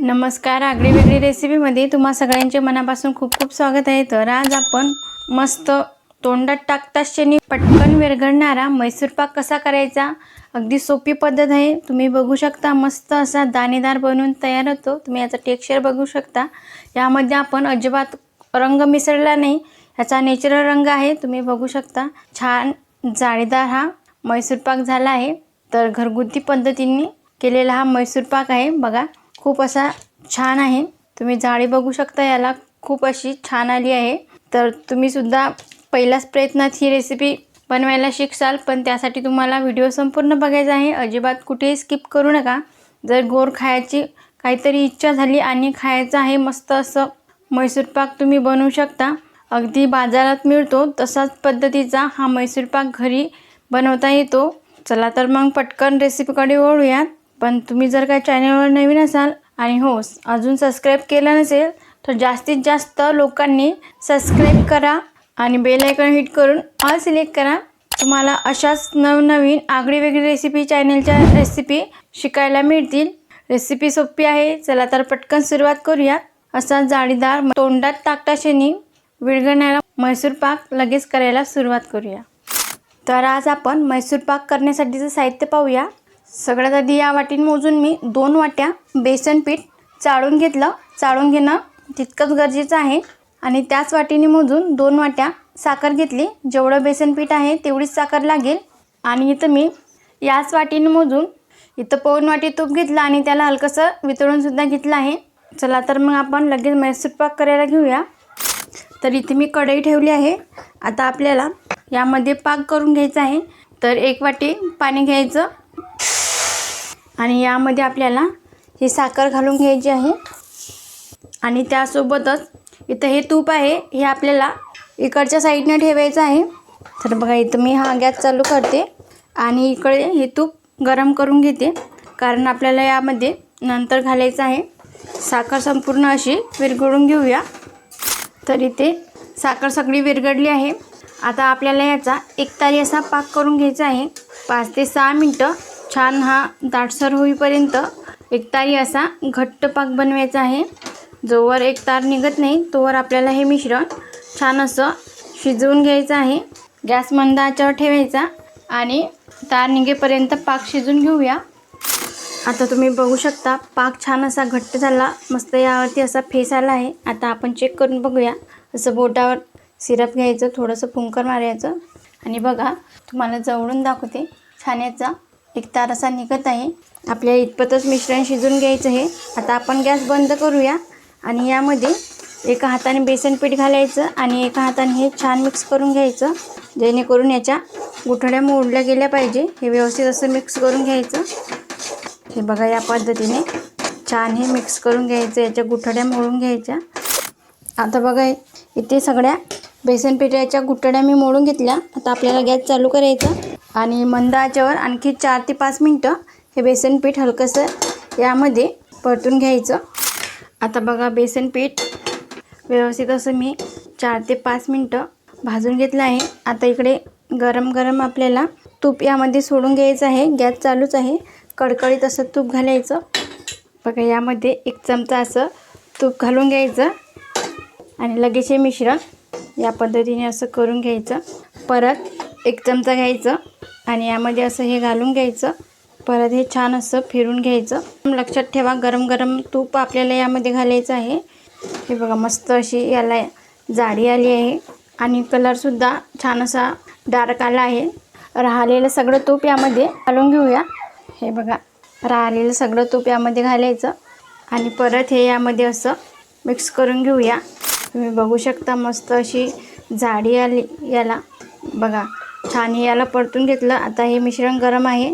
नमस्कार, आगळी वेगळी रेसिपीमध्ये तुम्हा सगळ्यांचे मनापासून खूप खूप स्वागत आहे। तर आज आपण मस्त तोंडात टाकताच क्षणी पटकन विरघळणारा मैसूर पाक कसा करायचा, अगदी सोपी पद्धत आहे। तुम्ही बघू शकता मस्त असा दाणेदार बनून तयार होतो। तुम्ही याचा टेक्स्चर बघू शकता। यामध्ये आपण अजिबात रंग मिसळला नाही, याचा नॅचरल रंग आहे। तुम्ही बघू शकता छान जाळीदार हा मैसूर पाक झाला आहे। तर घरगुती पद्धतीने केलेला हा मैसूर पाक आहे। बघा खूप असा छान आहे। तुम्ही जाळी बघू शकता, याला खूप अशी छान आली आहे। तर तुम्ही सुद्धा पहिल्याच प्रयत्नात ही रेसिपी बनवायला शिकसाल, पण त्यासाठी तुम्हाला व्हिडिओ संपूर्ण बघायचा आहे। अजिबात कुठेही स्किप करू नका। जर गोड खायची काहीतरी इच्छा झाली आणि खायचं आहे मस्त असं मैसूर पाक तुम्ही बनवू शकता। अगदी बाजारात मिळतो तसाच पद्धतीचा हा मैसूर पाक घरी बनवता येतो। चला तर मग पटकन रेसिपीकडे वळूयात। पण तुम्ही जर का चॅनलवर नवीन असाल आणि हो अजून सबस्क्राइब केलं नसेल तर जास्तीत जास्त लोकांनी सबस्क्राइब करा आणि बेल आयकॉन हिट करून ऑल सिलेक्ट करा। तुम्हाला अशाच नवनवीन आगळी वेगळी रेसिपी चॅनलच्या रेसिपी शिकायला मिळतील। रेसिपी सोपी आहे, चला तर पटकन सुरुवात करूया। असा जाळीदार तोंडात टाकताक्षणी विरघळणारा मैसूर पाक लगेच करायला सुरुवात करूया। तर आज आपण मैसूर पाक करण्यासाठीचं साहित्य पाहूया। सगळ्यात आधी या वाटीने मोजून मी 2 वाट्या बेसन पीठ चाळून घेतलं। चाळून घेणं तितकंच गरजेचं आहे। आणि त्याच वाटीने मोजून 2 वाट्या साखर घेतली। जेवढं बेसन पीठ आहे तेवढीच साखर लागेल। आणि इथं मी याच वाटीने मोजून इथं 1 वाटी तूप घेतलं आणि त्याला हलकंसं वितळून सुद्धा घेतलं आहे। चला तर मग आपण लगेच मैसूर पाक करायला घेऊया। तर इथे मी कढई ठेवली आहे। आता आपल्याला यामध्ये पाक करून घ्यायचा आहे। तर 1 वाटी पाणी घ्यायचं आणि यामध्ये आपल्याला ही साखर घालून घ्यायची आहे। आणि त्यासोबतच इथं हे तूप आहे, हे आपल्याला इकडच्या साईडने ठेवायचं आहे। तर बघा इथं मी हा गॅस चालू करते आणि इकडे हे तूप गरम करून घेते, कारण आपल्याला यामध्ये नंतर घालायचं आहे। साखर संपूर्ण अशी विरघळून घेऊया। तर इथे साखर सगळी विरघळली आहे। आता आपल्याला याचा एकतारी असा पाक करून घ्यायचा आहे। 5 ते 6 मिनटं छान हा दाटसर होईपर्यंत एकतारी असा घट्ट पाक बनवायचा आहे। जोवर एक तार निघत नाही तोवर आपल्याला हे मिश्रण छान असं शिजवून घ्यायचं आहे। गॅस मंद आचेवर ठेवायचा आणि तार निघेपर्यंत पाक शिजून घेऊया। आता तुम्ही बघू शकता पाक छान असा घट्ट झाला, मस्त यावरती असा फेस आला आहे। आता आपण चेक करून बघूया। असं बोटावर सिरप घ्यायचं, थोडंसं फुंकर मारायचं आणि बघा तुम्हाला जवळून दाखवते, छान याचा एक तार असा निघत आहे। आपल्याला इतपतच मिश्रण शिजून घ्यायचं आहे। आता आपण गॅस बंद करूया आणि यामध्ये एका हाताने बेसन पीठ घालायचं आणि एका हाताने हे छान मिक्स करून घ्यायचं, जेणेकरून याच्या गुठळ्या मोडल्या गेल्या पाहिजे। हे व्यवस्थित असं मिक्स करून घ्यायचं। हे बघा या पद्धतीने छान हे मिक्स करून घ्यायचं, याच्या गुठळ्या मोडून घ्यायच्या। आता बघा इथे सगळ्या बेसन पिठाच्या गुठळ्या मी मोडून घेतल्या। आता आपल्याला गॅस चालू करायचा आणि मंद आचेवर आणखी 4 ते 5 मिनटं हे बेसन पीठ हलकंसं यामध्ये परतून घ्यायचं। आता बघा बेसन पीठ व्यवस्थित असं मी 4 ते 5 मिनटं भाजून घेतलं आहे। आता इकडे गरम गरम आपल्याला तूप यामध्ये सोडून घ्यायचं आहे। गॅस चालूच आहे, कडकडीत असं तूप घालायचं। बघा यामध्ये 1 चमचा असं तूप घालून घ्यायचं आणि लगेच हे मिश्रण या पद्धतीने असं करून घ्यायचं। परत 1 चमचा घ्यायचं आणि यामध्ये असं हे घालून घ्यायचं। परत हे छान असं फिरून घ्यायचं। लक्षात ठेवा गरम गरम तूप आपल्याला यामध्ये घालायचं आहे। हे बघा मस्त अशी याला जाडी आली आहे आणि कलरसुद्धा छान असा डार्क आला आहे। राहिलेलं सगळं तूप यामध्ये घालून घेऊया। हे बघा राहिलेलं सगळं तूप यामध्ये घालायचं आणि परत हे यामध्ये असं मिक्स करून घेऊया। तुम्ही बघू शकता मस्त अशी जाडी आली याला। बघा छान याला परतून घेतलं। आता हे मिश्रण गरम आहे,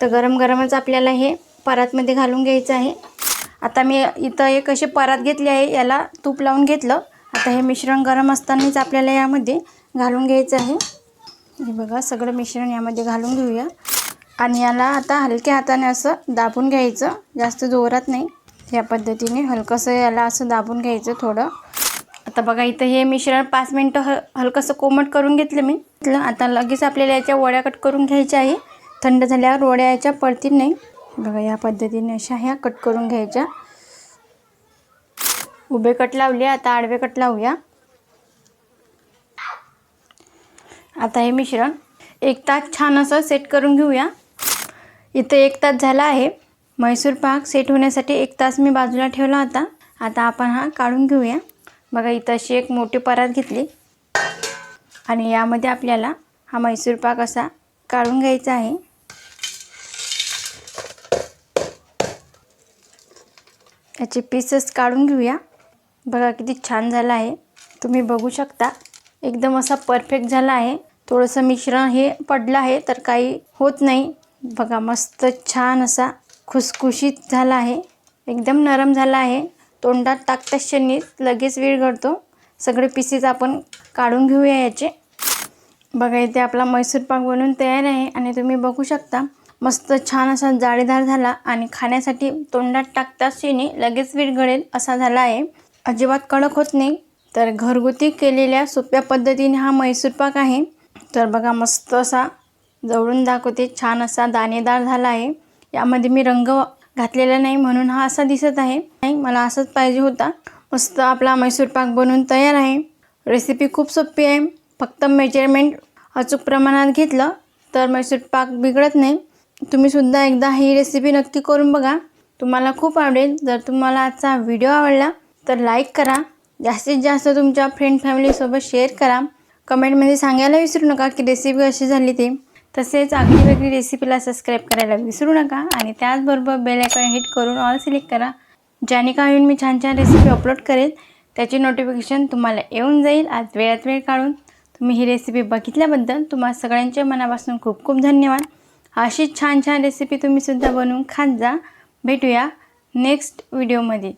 तर गरम गरमच आपल्याला हे परातमध्ये घालून घ्यायचं आहे। आता मी इथं एक अशी परात घेतली आहे, याला तूप लावून घेतलं। आता हे मिश्रण गरम असतानाच आपल्याला यामध्ये घालून घ्यायचं आहे। हे बघा सगळं मिश्रण यामध्ये घालून घेऊया आणि याला आता हलक्या हाताने असं दाबून घ्यायचं, जास्त जोरात नाही। या पद्धतीने हलकंसं याला असं दाबून घ्यायचं थोडं। आता बघा इथं हे मिश्रण 5 मिनटं हलकंसं कोमट करून घेतलं मी। आता लगेच आपल्याला याच्या वड्या कट करून घ्यायच्या आहे। थंड झाल्यावर वड्या याच्या पडतील नाही। बघा या पद्धतीने अशा ह्या कट करून घ्यायच्या। उभे कट लावले, आता आडवे कट लावूया. आता हे मिश्रण 1 तास छान असं सेट करून घेऊया. इथं 1 तास झाला आहे. मैसूर पाक सेट होण्यासाठी 1 तास मी बाजूला ठेवला होता. आता आपण हा काढून घेऊया. बघा इथं अशी एक मोठी परात घेतली आणि यामध्ये आपल्याला हा मैसूर पाक असा काढून घ्यायचा आहे. याचे पीसेस काढून घेऊया. बघा किती छान झाला आहे. तुम्ही बघू शकता एकदम असा परफेक्ट झाला आहे. थोडंसं मिश्रण हे पडलं आहे तर काही होत नाही. बघा मस्त छान असा खुसखुशीत झाला आहे. एकदम नरम झाला आहे. तोंडात टाकताच क्षणी लगेच विरघळतो. सगळे पीसेस आपण काढून घेऊया याचे. बघा इथे आपला मैसूर पाक बनवून तयार आहे आणि तुम्ही बघू शकता मस्त छान असा जाळीदार झाला आणि खाण्यासाठी तोंडात टाकताच क्षणी लगेच विरघळेल असा झाला आहे. अजिबात कडक होत नाही. तर घरगुती केलेल्या सोप्या पद्धतीने हा मैसूर पाक आहे. तर बघा मस्त असा जवळून दाखवते, छान असा दाणेदार झाला आहे. यामध्ये मी रंग घातलेला नाही म्हणून हा असा दिसत आहे. नाही मला असंच पाहिजे होता. मस्त आपला मैसूर पाक बनवून तयार आहे. रेसिपी खूप सोपी आहे. फक्त मेजरमेंट अचूक प्रमाणात घेतलं तर मैसूर पाक बिघडत नाही. तुम्ही सुद्धा एकदा ही रेसिपी नक्की करून बघा. तुम्हाला खूप आवडेल. जर तुम्हाला आजचा व्हिडिओ आवडला तर लाईक करा. जास्तीत जास्त तुमच्या फ्रेंड फॅमिलीसोबत शेअर करा. कमेंटमध्ये सांगायला विसरू नका की रेसिपी कशी झाली ते. तसेच आगळी वेगळी रेसिपीला सबस्क्राईब करायला विसरू नका आणि त्याचबरोबर बेल आयकॉन हिट करून ऑल सिलेक्ट करा. ज्याने काही मी छान छान रेसिपी अपलोड करेल त्याची नोटिफिकेशन तुम्हाला येऊन जाईल. आज वेळात वेळ काढून तुम्ही ही रेसिपी बघितल्याबद्दल तुम्हा सगळ्यांच्या मनापासून खूप खूप धन्यवाद. अशीच छान छान रेसिपी तुम्ही सुद्धा बनवून खात जा. भेटूया नेक्स्ट व्हिडिओमध्ये.